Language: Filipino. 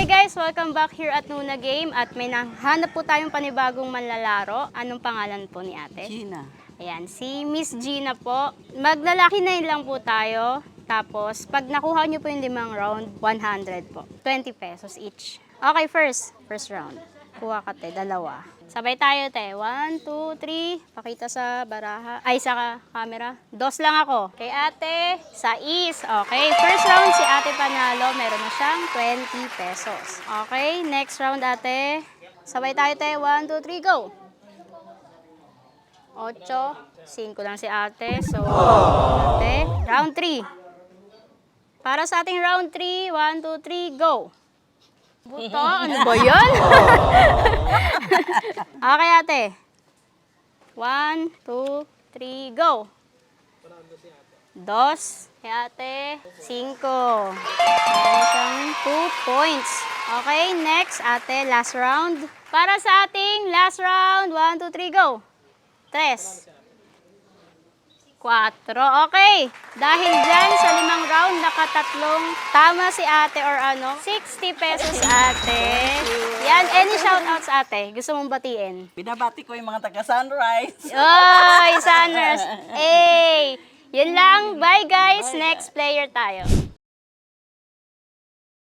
Hi guys! Welcome back here at Nuna Game at may nahanap po tayong panibagong manlalaro. Anong pangalan po ni ate? Gina. Ayan, si Miss Gina po. Maglalaki na lang po tayo. Tapos, pag nakuha nyo po yung 5 round, 100 po. 20 pesos each. Okay, first round. Kuha ka te, 2. Sabay tayo te. 1, 2, 3. Pakita sa baraha. Ay, sa camera. 2 lang ako. Kay ate, 6. Okay, first round si ate panalo. Meron na siyang 20 pesos. Okay, next round ate. Sabay tayo te. 1, 2, 3, go! 8. 5 lang si ate. So, ate. Round 3. Para sa ating round 3, 1, 2, 3, go! Buto, ano ba yun? Okay, ate. 1, 2, 3, go! 2. Kay ate, 5. Meron siyang 2 points. Okay, next, ate, last round. Para sa ating last round, 1, 2, 3, go! 3. 4. Okay. Dahil dyan sa 5 round, nakatatlong tama si ate or 60 pesos ate. Yan, any shoutouts ate? Gusto mong batiin? Binabati ko yung mga taga-Sunrise. Oy, Sunrise! Hey! Yun lang. Bye guys. Next player tayo.